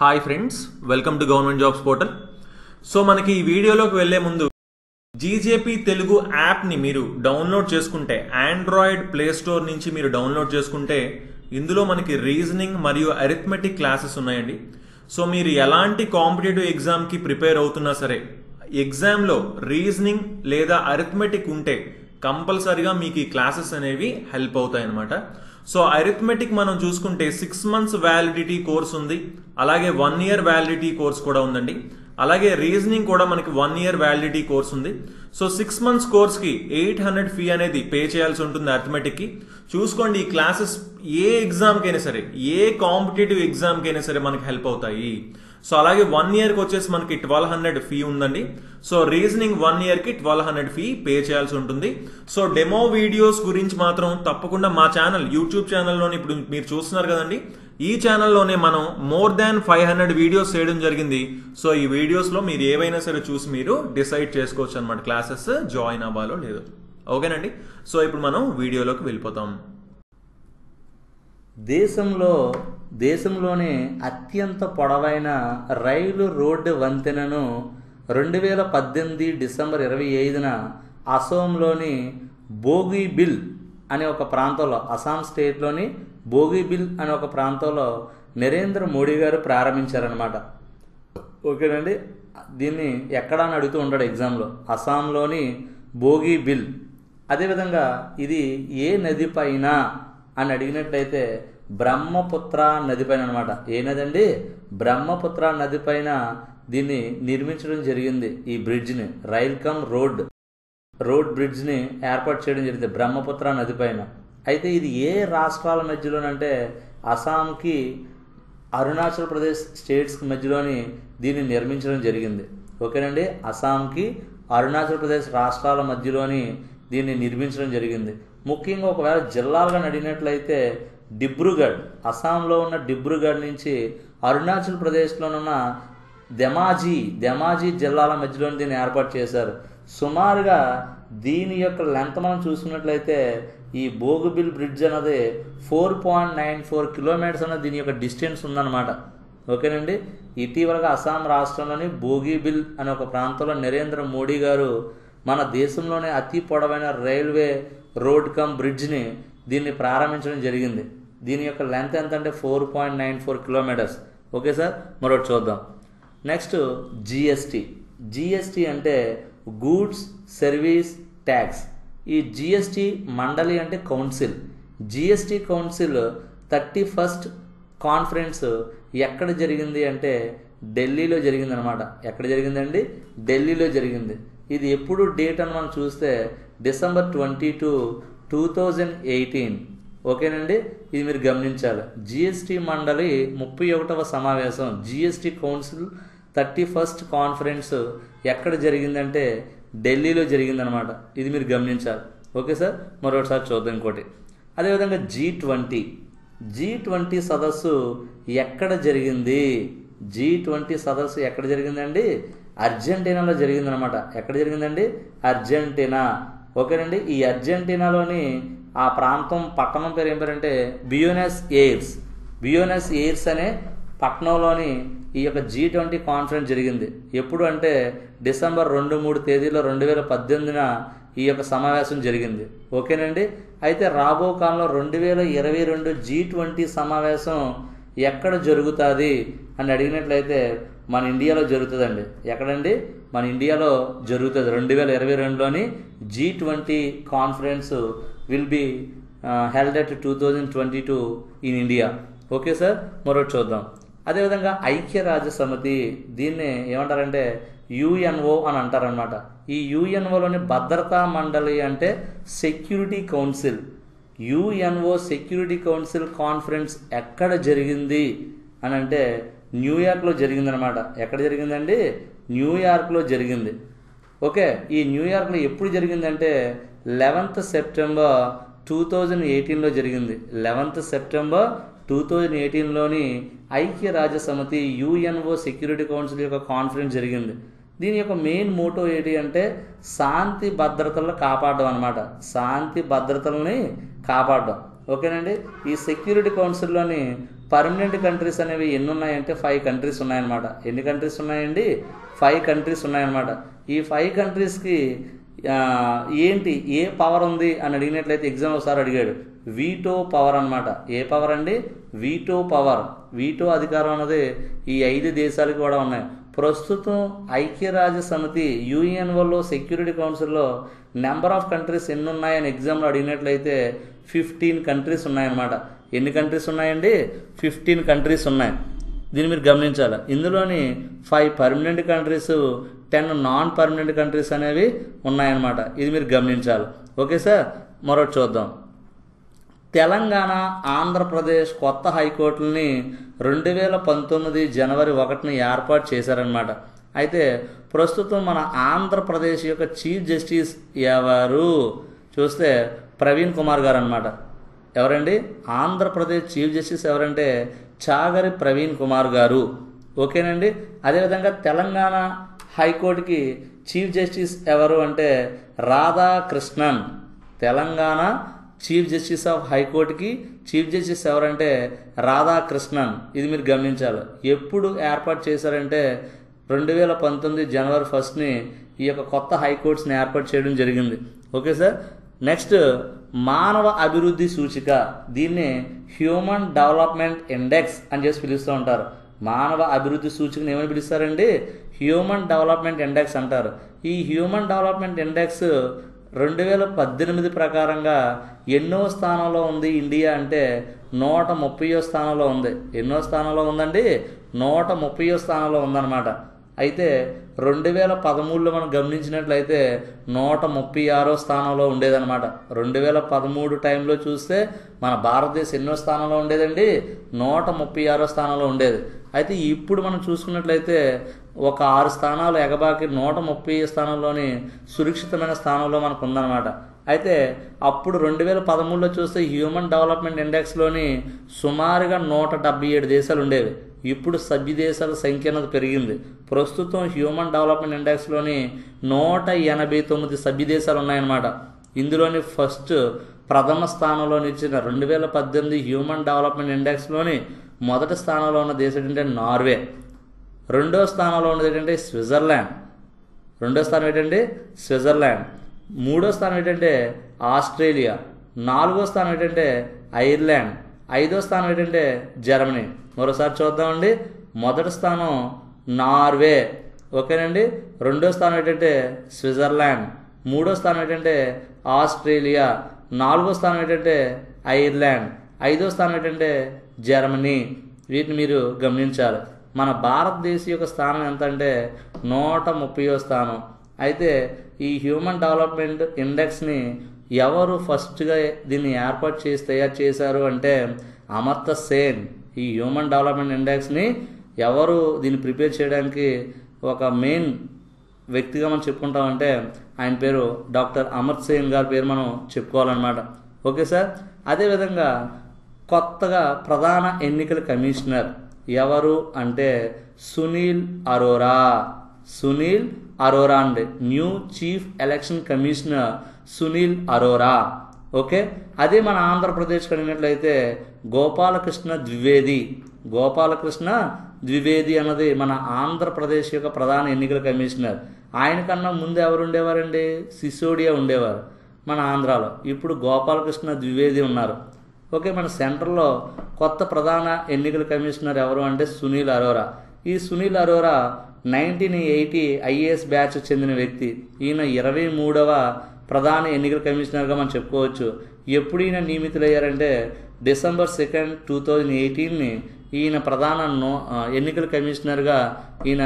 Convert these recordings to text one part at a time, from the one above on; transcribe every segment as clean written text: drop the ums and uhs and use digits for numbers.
Hi friends, welcome to government jobs portal. So మనకి ఈ వీడియోలోకి వెళ్లే ముందు జీజేపీ తెలుగు యాప్ని మీరు డౌన్లోడ్ చేసుకుంటే, ఆండ్రాయిడ్ ప్లే స్టోర్ నుంచి మీరు డౌన్లోడ్ చేసుకుంటే ఇందులో మనకి రీజనింగ్ మరియు అరిథమెటిక్ క్లాసెస్ ఉన్నాయండి. సో మీరు ఎలాంటి కాంపిటేటివ్ ఎగ్జామ్కి ప్రిపేర్ అవుతున్నా సరే, ఎగ్జామ్లో రీజనింగ్ లేదా అరిథమెటిక్ ఉంటే కంపల్సరీగా మీకు ఈ క్లాసెస్ అనేవి హెల్ప్ అవుతాయి అన్నమాట. సో అరిథమెటిక్ మనం చూసుకుంటే 6 months వ్యాలిడిటీ కోర్స్ ఉంది, అలాగే 1 year వ్యాలిడిటీ కోర్స్ కూడా ఉందండి. అలాగే రీజనింగ్ కూడా మనకి 1 year వ్యాలిడిటీ కోర్స్ ఉంది. సో 6 months కోర్స్కి 800 ఫీ అనేది పే చేయాల్సి ఉంటుంది అరిథమెటిక్కి. చూసుకోండి, ఈ క్లాసెస్ ఏ ఎగ్జామ్కైనా సరే, ఏ కాంపిటేటివ్ ఎగ్జామ్కైనా సరే మనకి హెల్ప్ అవుతాయి. సో అలాగే 1 yearకి వచ్చేసి మనకి 1200 ఫీ ఉందండి. సో రీజనింగ్ 1 yearకి 1200 ఫీ పే చేయాల్సి ఉంటుంది. సో డెమో వీడియోస్ గురించి మాత్రం తప్పకుండా మా ఛానల్, యూట్యూబ్ ఛానల్లోనే ఇప్పుడు మీరు చూస్తున్నారు కదండి, ఈ ఛానల్లోనే మనం మోర్ దాన్ 500 వీడియోస్ చేయడం జరిగింది. సో ఈ వీడియోస్లో మీరు ఏవైనా సరే చూసి మీరు డిసైడ్ చేసుకోవచ్చు అనమాట, క్లాసెస్ జాయిన్ అవ్వాలో లేదో. ఓకేనండి, సో ఇప్పుడు మనం వీడియోలోకి వెళ్ళిపోతాం. దేశంలోనే అత్యంత పొడవైన రైలు రోడ్డు వంతెనను 2018 డిసెంబర్ 25న అసోంలోని బోగీబిల్ అనే ఒక ప్రాంతంలో, అస్సాం స్టేట్లోని బోగీబిల్ అనే ఒక ప్రాంతంలో నరేంద్ర మోడీ గారు ప్రారంభించారనమాట. ఓకేనండి, దీన్ని ఎక్కడా అని అడుగుతూ ఉంటాడు ఎగ్జామ్లో. అస్సాంలోని బోగీబిల్. అదేవిధంగా ఇది ఏ నది పైన అని అడిగినట్లయితే బ్రహ్మపుత్ర నది పైన అనమాట. ఏ నది అండి? బ్రహ్మపుత్ర నది పైన దీన్ని నిర్మించడం జరిగింది. ఈ బ్రిడ్జ్ని, రైల్ కమ్ రోడ్ బ్రిడ్జ్ని ఏర్పాటు చేయడం జరిగింది బ్రహ్మపుత్ర నది పైన. అయితే ఇది ఏ రాష్ట్రాల మధ్యలోనంటే అస్సాంకి అరుణాచల్ ప్రదేశ్ స్టేట్స్కి మధ్యలోని దీన్ని నిర్మించడం జరిగింది. ఓకేనండి, అస్సాంకి అరుణాచల్ ప్రదేశ్ రాష్ట్రాల మధ్యలోని దీన్ని నిర్మించడం జరిగింది. ముఖ్యంగా ఒకవేళ జిల్లాలుగా అడిగినట్లయితే డిబ్రూగఢ్, అస్సాంలో ఉన్న డిబ్రూగఢ్ నుంచి అరుణాచల్ ప్రదేశ్లోనున్న ధెమాజీ జిల్లాల మధ్యలో దీన్ని ఏర్పాటు చేశారు. సుమారుగా దీని యొక్క లెంత్ మనం చూసుకున్నట్లయితే ఈ బోగీబిల్ బ్రిడ్జ్ అన్నది 4.94 kilometers అన్నది దీని యొక్క డిస్టెన్స్ ఉందన్నమాట. ఓకేనండి, ఇటీవలగా అస్సాం రాష్ట్రంలోని బోగీబిల్ అనే ఒక ప్రాంతంలో నరేంద్ర మోడీ గారు మన దేశంలోనే అతి పొడవైన రైల్వే రోడ్ కమ్ బ్రిడ్జ్ని దీన్ని ప్రారంభించడం జరిగింది. దీని యొక్క లెంత్ ఎంత అంటే 4.94 kilometers. ఓకే సార్, మరొకటి చూద్దాం. నెక్స్ట్ జిఎస్టీ అంటే గూడ్స్ సర్వీస్ ట్యాక్స్. ఈ జిఎస్టీ మండలి అంటే council. GST council 31st conference ఎక్కడ జరిగింది అంటే ఢిల్లీలో జరిగింది అనమాట. ఎక్కడ జరిగిందండి? ఢిల్లీలో జరిగింది. ఇది ఎప్పుడు డేట్ అని మనం చూస్తే December 22, 2018. ఓకేనండి, ఇది మీరు గమనించాలి. జిఎస్టీ మండలి 31వ సమావేశం, జిఎస్టీ కౌన్సిల్ 31st కాన్ఫరెన్స్ ఎక్కడ జరిగిందంటే ఢిల్లీలో జరిగిందనమాట. ఇది మీరు గమనించాలి. ఓకే సార్, మరొకసారి చూద్దాం ఇంకోటి. అదేవిధంగా G20 సదస్సు ఎక్కడ జరిగింది? G20 సదస్సు ఎక్కడ జరిగిందండి? అర్జెంటీనాలో జరిగిందనమాట. ఎక్కడ జరిగిందండి? అర్జెంటీనా. ఓకేనండి, ఈ అర్జెంటీనాలోని ఆ ప్రాంతం పట్టణం పేరు ఏం పేరంటే బ్యూనస్ ఎయిర్స్ అనే పట్టణంలోని ఈ యొక్క G20 కాన్ఫరెన్స్ జరిగింది. ఎప్పుడు అంటే డిసెంబర్ 2-3 తేదీలో 2018న ఈ యొక్క సమావేశం జరిగింది. ఓకేనండి, అయితే రాబో కాలంలో 2022 G20 సమావేశం ఎక్కడ జరుగుతుంది అని అడిగినట్లయితే మన ఇండియాలో జరుగుతుందండి. ఎక్కడండి? మన ఇండియాలో జరుగుతుంది. 2022లోని G20 conference will be held at 2022 in India. Okay sir, మరొకటి చూద్దాం. అదేవిధంగా ఐక్యరాజ్య సమితి, దీన్ని ఏమంటారంటే యుఎన్ఓ అని అంటారనమాట. ఈ యుఎన్ఓలోని భద్రతా మండలి అంటే security council. UNO security council conference ఎక్కడ జరిగింది అని అంటే న్యూయార్క్లో జరిగిందనమాట. ఎక్కడ జరిగిందండి? న్యూయార్క్లో జరిగింది. ఓకే, ఈ న్యూయార్క్లో ఎప్పుడు జరిగిందంటే 11th September 2018లో జరిగింది. 11th September 2018లోని ఐక్యరాజ్య సమితి యుఎన్ఓ సెక్యూరిటీ కౌన్సిల్ యొక్క కాన్ఫరెన్స్ జరిగింది. దీని యొక్క మెయిన్ మోటో ఏంటి అంటే శాంతి భద్రతలను కాపాడడం అనమాట. శాంతి భద్రతలని కాపాడడం. ఓకేనండి, ఈ సెక్యూరిటీ కౌన్సిల్లోని పర్మనెంట్ కంట్రీస్ అనేవి ఎన్ని ఉన్నాయంటే 5 కంట్రీస్ ఉన్నాయన్నమాట. ఎన్ని కంట్రీస్ ఉన్నాయండి? 5 కంట్రీస్ ఉన్నాయన్నమాట. ఈ 5 కంట్రీస్కి ఏంటి ఏ పవర్ ఉంది అని అడిగినట్లయితే ఎగ్జామ్ ఒకసారి అడిగాడు. వీటో పవర్ అనమాట. ఏ పవర్ అండి? Veto power. వీటో అధికారం అన్నది ఈ 5 దేశాలకు కూడా ఉన్నాయి. ప్రస్తుతం ఐక్యరాజ్య సమితి యుఎన్ఓలో సెక్యూరిటీ కౌన్సిల్లో నెంబర్ ఆఫ్ కంట్రీస్ ఎన్ని ఉన్నాయని ఎగ్జామ్లో అడిగినట్లయితే 15 కంట్రీస్ ఉన్నాయన్నమాట. ఎన్ని కంట్రీస్ ఉన్నాయండి? 15 కంట్రీస్ ఉన్నాయి. దీన్ని మీరు గమనించాలి. ఇందులోని 5 permanent countries, 10 non permanent countries అనేవి ఉన్నాయన్నమాట. ఇది మీరు గమనించాలి. ఓకే సార్, మరొకటి చూద్దాం. తెలంగాణ, ఆంధ్రప్రదేశ్ కొత్త హైకోర్టులని 2019 జనవరి 1న ఏర్పాటు చేశారనమాట. అయితే ప్రస్తుతం మన ఆంధ్రప్రదేశ్ యొక్క చీఫ్ జస్టిస్ ఎవరు చూస్తే ప్రవీణ్ కుమార్ గారు అనమాట. ఎవరండి? ఆంధ్రప్రదేశ్ చీఫ్ జస్టిస్ ఎవరంటే చాగరి ప్రవీణ్ కుమార్ గారు. ఓకేనండి. అదేవిధంగా తెలంగాణ హైకోర్టుకి చీఫ్ జస్టిస్ ఎవరు అంటే Radhakrishnan. Telangana chief justice of హైకోర్టుకి చీఫ్ జస్టిస్ ఎవరంటే రాధాకృష్ణన్. ఇది మీరు గమనించాలి. ఎప్పుడు ఏర్పాటు చేశారంటే 2019 జనవరి 1ని ఈ యొక్క కొత్త హైకోర్ట్స్ని ఏర్పాటు చేయడం జరిగింది. Okay sir. నెక్స్ట్, మానవ అభివృద్ధి సూచిక. దీన్ని హ్యూమన్ డెవలప్మెంట్ ఇండెక్స్ అని చేసి పిలుస్తూ ఉంటారు. మానవ అభివృద్ధి సూచికను ఏమని పిలుస్తారండి? హ్యూమన్ డెవలప్మెంట్ ఇండెక్స్ అంటారు. ఈ హ్యూమన్ డెవలప్మెంట్ ఇండెక్స్ 2018 ప్రకారంగా ఎన్నో స్థానంలో ఉంది ఇండియా అంటే 130వ స్థానంలో ఉంది. ఎన్నో స్థానంలో ఉందండి? 130వ స్థానంలో ఉందన్నమాట. అయితే 2013లో మనం గమనించినట్లయితే 136వ స్థానంలో ఉండేదన్నమాట. 2013 టైంలో చూస్తే మన భారతదేశం ఎన్నో స్థానంలో ఉండేదండి? 136వ స్థానంలో ఉండేది. అయితే ఇప్పుడు మనం చూసుకున్నట్లయితే ఒక 6 స్థానాలు ఎగబాకి 130 స్థానంలోని సురక్షితమైన స్థానంలో మనకు ఉందన్నమాట. అయితే అప్పుడు 2013లో చూస్తే హ్యూమన్ డెవలప్మెంట్ ఇండెక్స్లోని సుమారుగా 177 దేశాలు ఉండేవి. ఇప్పుడు సభ్య దేశాల సంఖ్య అనేది పెరిగింది. ప్రస్తుతం హ్యూమన్ డెవలప్మెంట్ ఇండెక్స్లోని 189 సభ్య దేశాలు ఉన్నాయన్నమాట. ఇందులోని ఫస్ట్ ప్రథమ స్థానంలో నిలిచిన 2018 హ్యూమన్ డెవలప్మెంట్ ఇండెక్స్లోని మొదటి స్థానంలో ఉన్న దేశం ఏంటంటే నార్వే. రెండో స్థానంలో ఉన్నది ఏంటంటే స్విట్జర్లాండ్. రెండో స్థానం ఏంటంటే స్విట్జర్లాండ్. మూడో స్థానం ఏంటంటే ఆస్ట్రేలియా. నాలుగో స్థానం ఏంటంటే ఐర్లాండ్. ఐదో స్థానం ఏంటంటే జర్మనీ. మరోసారి చూద్దామండి. మొదటి స్థానం నార్వే. ఓకేనండి. రెండో స్థానం ఏంటంటే స్విట్జర్లాండ్. మూడో స్థానం ఏంటంటే ఆస్ట్రేలియా. నాలుగో స్థానం ఏంటంటే ఐర్లాండ్. ఐదో స్థానం ఏంటంటే జర్మనీ. వీటిని మీరు గమనించాలి. మన భారతదేశ యొక్క స్థానం ఎంత అంటే 130వ స్థానం. అయితే ఈ హ్యూమన్ డెవలప్మెంట్ ఇండెక్స్ని ఎవరు ఫస్ట్గా దీన్ని ఏర్పాటు చేసి తయారు చేశారు అంటే అమర్త్య సేన్. ఈ హ్యూమన్ డెవలప్మెంట్ ఇండెక్స్ని ఎవరు దీన్ని ప్రిపేర్ చేయడానికి ఒక మెయిన్ వ్యక్తిగా మనం చెప్పుకుంటామంటే ఆయన పేరు డాక్టర్ అమర్త్య సేన్ గారి పేరు మనం చెప్పుకోవాలన్నమాట. Okay sir. అదేవిధంగా కొత్తగా ప్రధాన ఎన్నికల కమిషనర్ ఎవరు అంటే సునీల్ అరోరా. సునీల్ అరోరా అండి. New chief election commissioner Sunil Arora. Okay. అదే మన ఆంధ్రప్రదేశ్కి అడిగినట్లయితే గోపాలకృష్ణ ద్వివేది. గోపాలకృష్ణ ద్వివేది అన్నది మన ఆంధ్రప్రదేశ్ యొక్క ప్రధాన ఎన్నికల కమిషనర్. ఆయన కన్నా ముందు ఎవరు ఉండేవారండి? సిసోడియా ఉండేవారు మన ఆంధ్రాలో. ఇప్పుడు గోపాలకృష్ణ ద్వివేది ఉన్నారు. ఓకే. మన సెంట్రల్లో కొత్త ప్రధాన ఎన్నికల కమిషనర్ ఎవరు అంటే సునీల్ అరోరా. ఈ సునీల్ అరోరా 1980 ఐఏఎస్ బ్యాచ్ చెందిన వ్యక్తి. ఈయన 23వ ప్రధాన ఎన్నికల కమిషనర్గా మనం చెప్పుకోవచ్చు. ఎప్పుడు ఈయన నియమితులయ్యారంటే డిసెంబర్ 2, 2018ని ఈయన ప్రధాన ఎన్నికల కమిషనర్గా ఈయన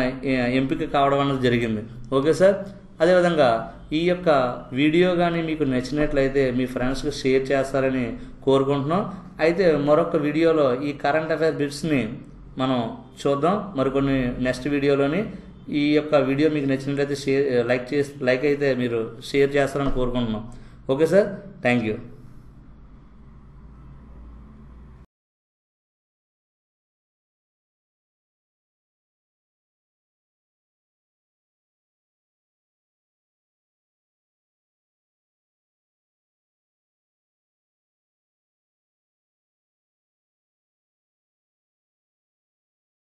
ఎంపిక కావడం అనేది జరిగింది. Okay sir. అదేవిధంగా ఈ యొక్క వీడియో కానీ మీకు నచ్చినట్లయితే మీ ఫ్రెండ్స్కి షేర్ చేస్తారని కోరుకుంటున్నాం. అయితే మరొక వీడియోలో ఈ కరెంట్ అఫైర్ బిట్స్ని మనం చూద్దాం మరికొన్ని నెక్స్ట్ వీడియోలోని. ఈ యొక్క వీడియో మీకు నచ్చినట్లయితే లైక్ అయితే మీరు షేర్ చేస్తారని కోరుకుంటున్నాం. Okay sir. Thank you.